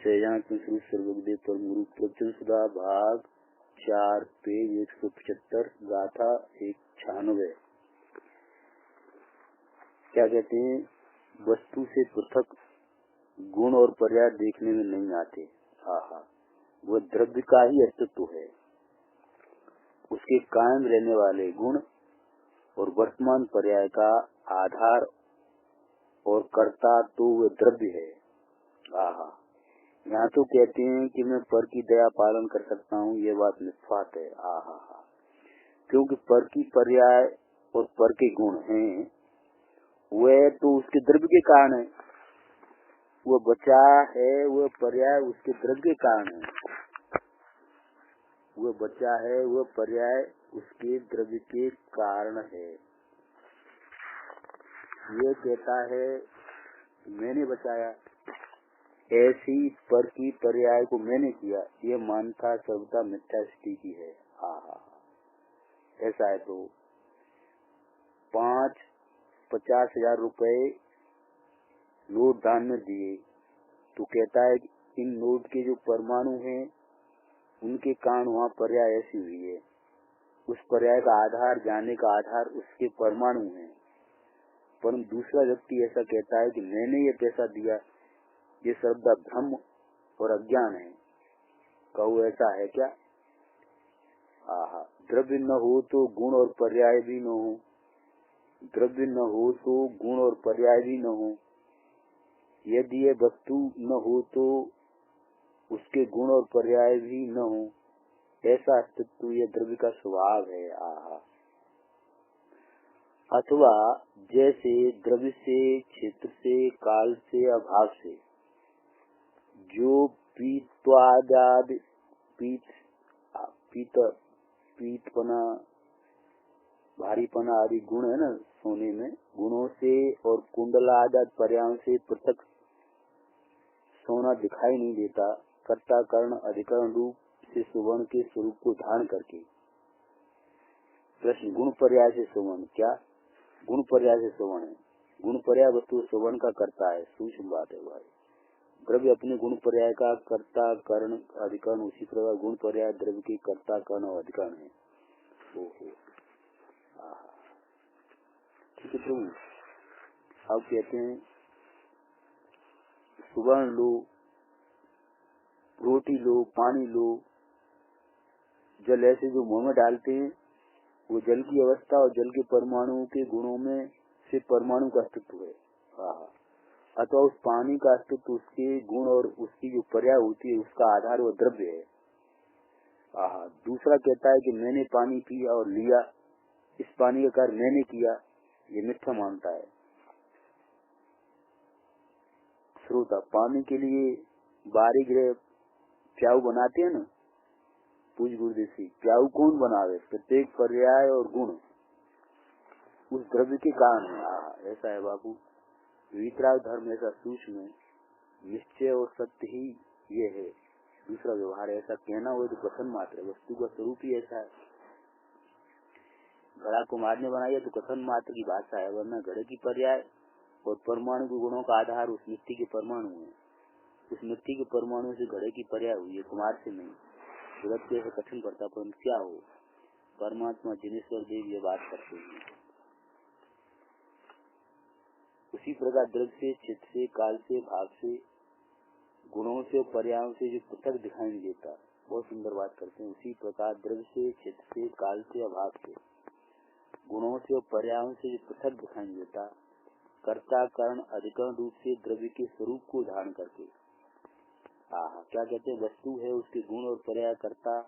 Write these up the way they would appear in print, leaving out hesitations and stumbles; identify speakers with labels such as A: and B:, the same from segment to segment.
A: सहजानंद सर्वज्ञदेव परम गुरु प्रवचन सुधा भाग 4 पेज 175 गाथा 196। क्या कहते हैं? वस्तु से पृथक गुण और पर्याय देखने में नहीं आते। वह द्रव्य का ही अस्तित्व है। उसके कायम रहने वाले गुण और वर्तमान पर्याय का आधार और कर्ता तो वह द्रव्य है। यहाँ तो कहते हैं कि मैं पर की दया पालन कर सकता हूँ, ये बात निस्वार्थ है। क्योंकि पर की पर्याय और पर के गुण हैं, वह तो उसके द्रव्य के कारण है। वह बचा है, वह पर्याय उसके द्रव्य के कारण है। वह बचा है, वह पर्याय उसके द्रव्य के कारण है। ये कहता है मैंने बचाया, ऐसी पर की पर्याय को मैंने किया, ये मानता सर्वथा मिथ्या स्थिति की है। ऐसा है तो 50,000 रुपए नोट दान में दिए, तो कहता है कि इन नोट के जो परमाणु हैं उनके कारण वहाँ पर्याय ऐसी हुई है। उस पर्याय का आधार, जानने का आधार उसके परमाणु हैं। परंतु दूसरा व्यक्ति ऐसा कहता है कि मैंने ये पैसा दिया, ये सर्वदा भ्रम और अज्ञान है। कहो ऐसा है क्या? द्रव्य न हो तो गुण और पर्याय भी न हो। द्रव्य न हो तो गुण और पर्याय भी न हो। यदि ये वस्तु न हो तो उसके गुण और पर्याय भी न हो। ऐसा अस्तित्व ये द्रव्य का स्वभाव है। अथवा जैसे द्रव्य से, क्षेत्र से, काल से, अभाव से जो पीतपना, भारीपना आदि गुण है ना सोने में, गुणों से और कुंडलादि पर्यायों से पृथक सोना दिखाई नहीं देता। कर्ता कर्ण अधिकरण रूप से सुवर्ण के स्वरूप को धारण करके। प्रश्न, गुण पर्याय से सुवर्ण? क्या गुण पर्याय से सुवर्ण है? गुण पर्याय वस्तु सुवर्ण का कर्ता है। सूक्ष्म बात है भाई। द्रव्य अपने गुण पर्याय का कर्ता कर्ण अधिकरण, उसी प्रकार गुण पर्याय द्रव्य के कर्ता कर्ण और अधिकरण है। ठीक है प्रभु। अब कहते हैं सुवर्ण लो, रोटी लो, पानी लो, जल ऐसे जो मुंह में डालते हैं वो जल की अवस्था और जल के परमाणुओं के गुणों में से परमाणु का अस्तित्व है। अथवा उस पानी का अस्तित्व उसके गुण और उसकी जो पर्याय होती है उसका आधार वो द्रव्य है। दूसरा कहता है कि मैंने पानी पिया और लिया, इस पानी का कार्य मैंने किया, ये मिथ्या मानता है। श्रोता, पानी के लिए बारीक प्याऊ बनाते हैं ना, पूज गुरुदेव, प्याऊ कौन बनावे? प्रत्येक पर्याय और गुण उस द्रव्य के कारण है। ऐसा है बाबू। वितराग धर्म ऐसा सूक्ष्म है, निश्चय और सत्य ही ये है। दूसरा व्यवहार ऐसा कहना हो तो कथन मात्र, वस्तु का स्वरूप ही ऐसा है। घड़ा कुम्हार ने बनाया तो कथन मात्र की भाषा है, वरना घड़े की पर्याय और परमाणु के गुणों का आधार उस मिट्टी के परमाणु है। उस मिट्टी के परमाणु से घड़े की पर्याय हुई है, कुम्हार से नहीं। जगत को ऐसा कठिन पड़ता, परंतु क्या हो, परमात्मा जिनेश्वर देव ये बात करते हैं। उसी प्रकार द्रव्य से, चित्त से, काल से, भाव से, गुणों से और पर्यायों से जो पृथक दिखाई नहीं देता, बहुत सुंदर बात करते हैं। उसी प्रकार द्रव्य से, चित्त से, काल से, अभाव से, गुणों से और पर्यायों से जो पृथक दिखाई नहीं देता, कर्ता कर्ण अधिकरण रूप से द्रव्य के स्वरूप को धारण करके। क्या कहते हैं? वस्तु है, उसके गुण और पर्याय कर्ता।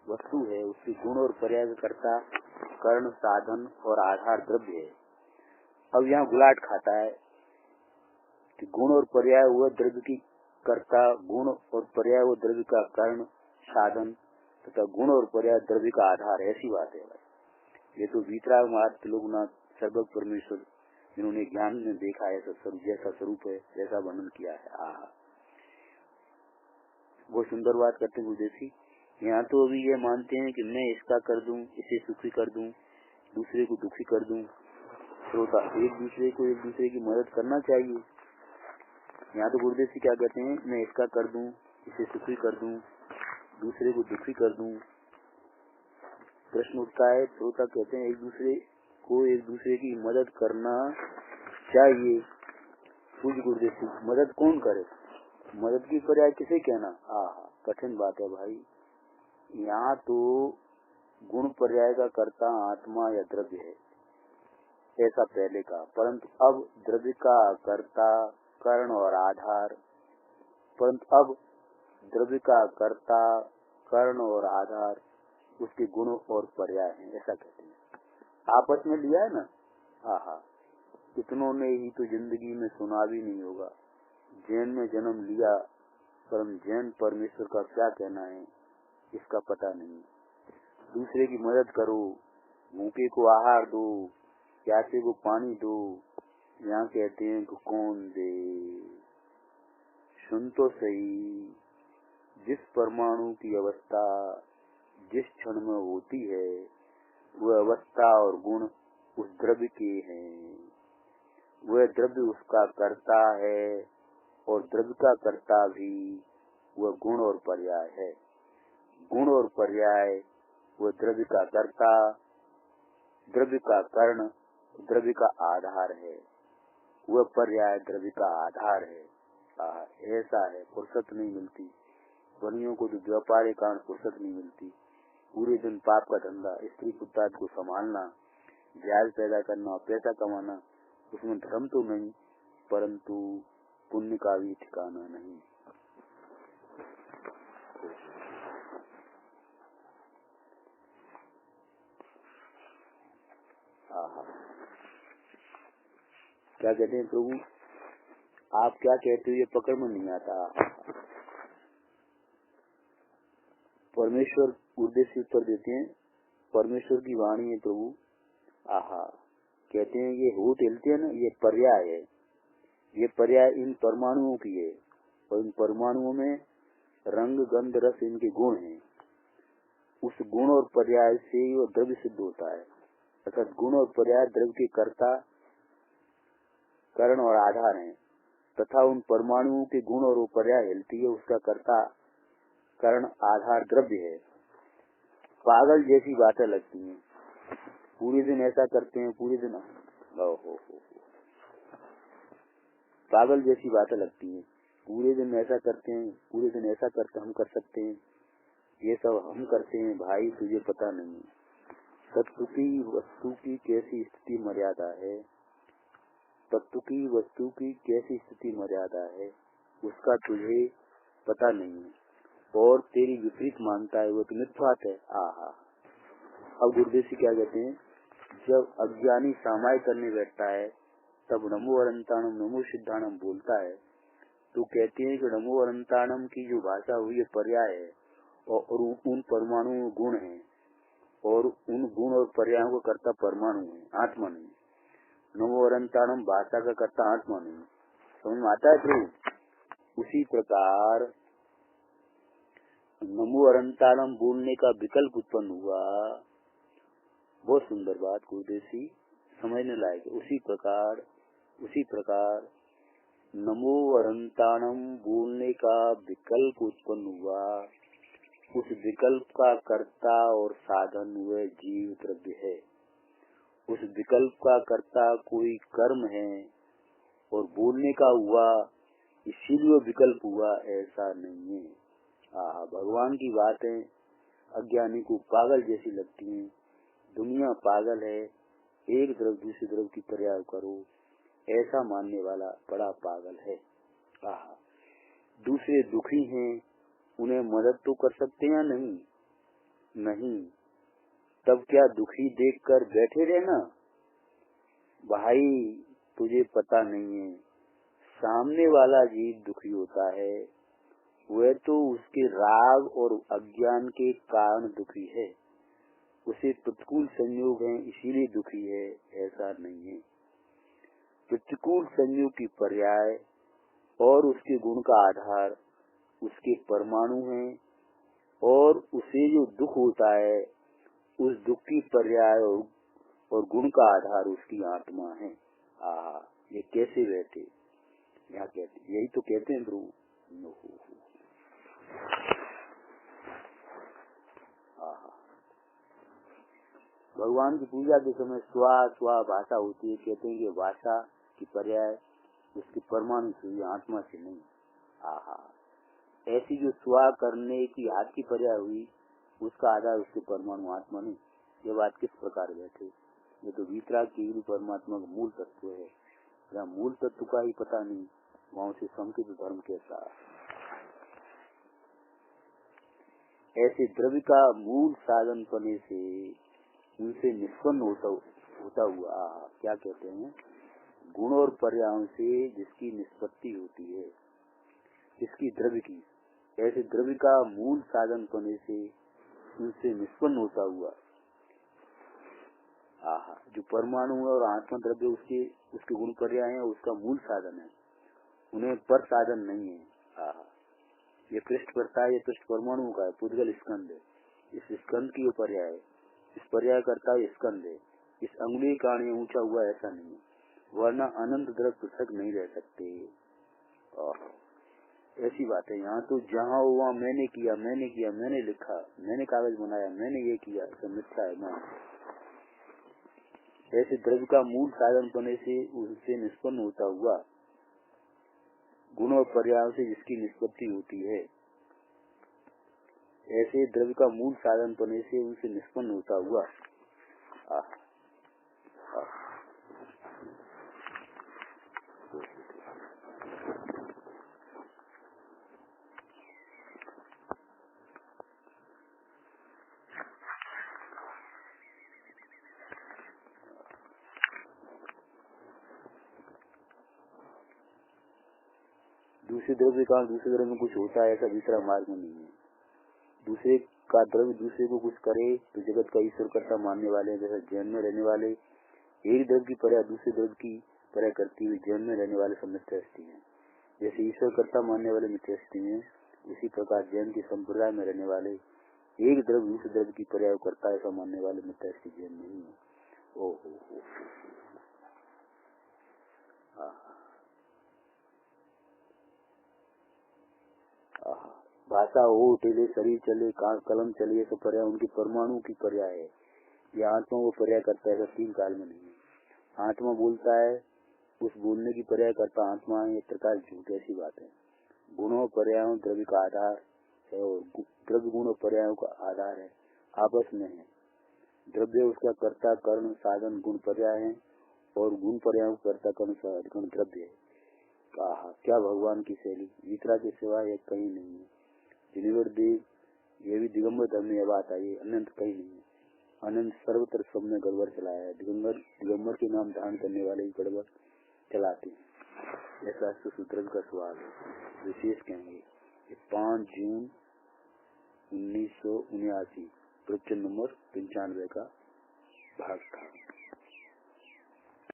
A: वस्तु है, उसके गुण और पर्याय कर्ता कर्ण, साधन और आधार द्रव्य है। अब यहाँ गुलाट खाता है कि गुण और पर्याय वह द्रव्य की कर्ता, गुण और पर्याय वो द्रव्य का कर्ण, साधन तथा गुण और पर्याय द्रव्य का आधार। ऐसी बात है भाई। ये तो वितराग मार्ग लोकनाथ सर्वज्ञ परमेश्वर जिन्होंने ज्ञान में देखा है, जैसा स्वरूप है, जैसा वर्णन किया है। वो सुंदर बात करते हैं गुरुदेव। यहाँ तो अभी ये मानते हैं कि मैं इसका कर दूं, इसे सुखी कर दूं, दूसरे को दुखी कर दूं। श्रोता, एक दूसरे की मदद करना चाहिए। यहाँ तो गुरुदेव जी क्या कहते हैं, मैं इसका कर दूं, इसे सुखी कर दूं, दूसरे को दुखी कर दूं। प्रश्न उठता है, श्रोता कहते हैं एक दूसरे की मदद करना चाहिए। पूज्य गुरुदेव जी, मदद कौन करे, मदद की पर्याय किसे कहना? कठिन बात है भाई। यहाँ तो गुण पर्याय का कर्ता आत्मा या द्रव्य है, ऐसा पहले कहा, परंतु अब द्रव्य का कर्ता कर्ण और आधार, उसके गुण और पर्याय हैं, ऐसा कहते हैं। आपस में लिया है ना। कितनों ने ही तो जिंदगी में सुना भी नहीं होगा। जैन में जन्म लिया, परंतु जैन परमेश्वर का क्या कहना है इसका पता नहीं। दूसरे की मदद करो, भूखे को आहार दो, प्यासे को पानी दो, यहाँ कहते हैं कि कौन दे। सुन तो सही, जिस परमाणु की अवस्था जिस क्षण में होती है, वह अवस्था और गुण उस द्रव्य के हैं। वह द्रव्य उसका कर्ता है और द्रव्य का कर्ता भी वह गुण और पर्याय है। गुण और पर्याय वह द्रव्य का कर्ता, द्रव्य का कर्ण, द्रव्य का आधार है। वह पर्याय द्रव्य का आधार है। ऐसा है, फुर्सत नहीं मिलती वनियों को, तो व्यापार के कारण फुर्सत नहीं मिलती। पूरे दिन पाप का धंधा, स्त्री पुत्र को संभालना, ब्याज पैदा करना, पैसा कमाना, उसमें धर्म तो नहीं परंतु पुण्य का भी ठिकाना नहीं। क्या कहते हैं प्रभु, आप क्या कहते हो ये पकड़ में नहीं आता। परमेश्वर उद्देश्य उत्तर देते हैं, परमेश्वर की वाणी है प्रभु। कहते हैं ये होठ हिलते हैं ना, ये पर्याय है। ये पर्याय इन परमाणुओं की है और इन परमाणुओं में रंग गंध रस इनके गुण हैं। उस गुण और पर्याय से वो द्रव्य सिद्ध होता है। अर्थात गुण और पर्याय द्रव्य के कर्ता कर्ण और आधार हैं, तथा उन परमाणुओं के गुण और वो पर्याय हिलती है, उसका कर्ता कर्ण आधार द्रव्य है। पागल जैसी बातें लगती हैं, पूरे दिन ऐसा करते हैं, पूरे दिन पागल जैसी बातें लगती हैं, पूरे दिन ऐसा करते हैं, पूरे दिन ऐसा करते हम कर सकते हैं, ये सब हम करते हैं। भाई तुझे पता नहीं तत्व की वस्तु की कैसी स्थिति मर्यादा है, तत्व की वस्तु की कैसी स्थिति मर्यादा है उसका तुझे पता नहीं है, और तेरी विपरीत मानता है वो तो मिथ्यात है। अब गुरुदेव जी क्या कहते हैं, जब अज्ञानी सामाय करने बैठता है तब नमो अनंताणम नमो सिद्धाणम बोलता है, तो कहते हैं कि नमो अनंताणम की जो भाषा हुई है पर्याय है और उन परमाणु गुण है, और उन गुण और पर्यायों को कर्ता परमाणु है, आत्मा नहीं। नमो अनंताणम भाषा का कर्ता आत्मा नहीं। समझ में आता है प्रभु? उसी प्रकार नमो अनंताणम बोलने का विकल्प उत्पन्न हुआ। बहुत सुंदर बात गुरुदेव जी, समझने लायक। उसी प्रकार नमो अनंताणम बोलने का विकल्प उत्पन्न हुआ। उस विकल्प का कर्ता और साधन वह जीव द्रव्य है। उस विकल्प का कर्ता कोई कर्म है और बोलने का हुआ इसीलिए विकल्प हुआ, ऐसा नहीं है। भगवान की बातें अज्ञानी को पागल जैसी लगती हैं। दुनिया पागल है, एक द्रव्य दूसरे द्रव्य की पर्याय करो, ऐसा मानने वाला बड़ा पागल है। दूसरे दुखी हैं, उन्हें मदद तो कर सकते हैं नहीं? नहीं। तब क्या दुखी देखकर बैठे रहना? भाई तुझे पता नहीं है, सामने वाला जीव दुखी होता है, वह तो उसके राग और अज्ञान के कारण दुखी है, उसे प्रतिकूल संयोग है इसीलिए दुखी है, ऐसा नहीं है। प्रतिकूल संयोग की पर्याय और उसके गुण का आधार उसके परमाणु हैं, और उसे जो दुख होता है उस दुख की पर्याय और गुण का आधार उसकी आत्मा है। ये कैसे बैठे? यहाँ कहते यही तो कहते हैं प्रभु। भगवान की पूजा के समय स्वा स्वा भाषा होती है। कहते हैं कि भाषा की पर्याय उसकी परमाणु से हुई, आत्मा से नहीं। आहा, ऐसी जो स्वा करने की हाथ की पर्याय हुई उसका आधार उसके परमाणु, आत्मा नहीं। ये बात किस प्रकार बैठे? ये तो वीतराग की परमात्मा का मूल तत्व है। जहाँ मूल तत्व का ही पता नहीं, वहाँ से संकित धर्म कैसा? ऐसे द्रव्य का मूल साधन पने से उनसे निष्पन्न होता हुआ क्या कहते हैं, गुण और पर्यायों से जिसकी निष्पत्ति होती है, जिसकी द्रव्य की, ऐसे द्रव्य का मूल साधन पने से उनसे निष्पन्न होता हुआ जो परमाणु और आत्मा द्रव्य उसके गुण पर्याय है, उसका मूल साधन है, उन्हें पर साधन नहीं है। ये पृष्ठ करता है, ये पृष्ठ परमाणु का है, पुद्गल स्कंद है, इस स्कंद की पर्याय है, इस पर्याय करता है स्कंद है। इस अंगुली काणी ऊंचा हुआ ऐसा नहीं है, वरना अनंत द्रव्य पृथक नहीं रह सकते। ऐसी बात है। यहाँ तो जहाँ हुआ मैंने किया, मैंने लिखा, मैंने कागज बनाया, मैंने ये किया, सब मिथ्या है ना। ऐसे द्रव्य का मूल साधन पने से उससे निष्पन्न होता हुआ गुण और पर्याय से जिसकी निष्पत्ति होती है, ऐसे द्रव्य का मूल साधन पने से उनसे निष्पन्न होता हुआ दूसरे द्रव्य का दूसरे द्रव्य में कुछ होता है, ऐसा दूसरा मार्ग नहीं है। दूसरे का द्रव्य दूसरे को कुछ करे तो जगत का ईश्वर कर्ता मानने वाले, जैसे जैन में रहने वाले एक द्रव्य की पर्याय दूसरे द्रव्य की पर्याय करती हुई जैन में रहने वाले सब मिथ्यास्ती हैं। जैसे ईश्वर कर्ता मानने वाले मिथ्यास्ती हैं, उसी प्रकार जैन के संप्रदाय में रहने वाले एक द्रव्य दूसरे द्रव्य की पर्याय करता है ऐसा मानने वाले मिथ्यास्ती जैन नहीं है। ओहो, भाषा हो टेले, शरीर चले, कलम चले, सब पर्याय उनकी परमाणु की पर्याय है। ये आत्मा वो पर्याय करता है, तीन काल में नहीं है। आत्मा बोलता है, उस बोलने की पर्याय करता आत्मा है, ये प्रकार झूठ ऐसी बात है। गुणों पर्यायों द्रव्य का आधार है और द्रव्य गुण और पर्यायों का आधार है, आपस में है। द्रव्य उसका कर्ता कर्ण साधन गुण पर्याय है और गुण पर्यायों का कर्ता कर्ण साधन द्रव्य है। कहा क्या भगवान की शैली, वितरा के सिवाय एक कहीं नहीं है। जिनेवर देव ये भी दिगंबर धर्म में बात आई, अनंत कहीं नहीं है। अनंत सर्वत्र सब में गड़बड़ चलाया है। दिगंबर के नाम धारण करने वाले ही गड़बड़ चलाते हैं। ऐसा सूत्र का सवाल है, विशेष कहेंगे 5 जून 1979 प्रवचन नंबर 95 का भाग था।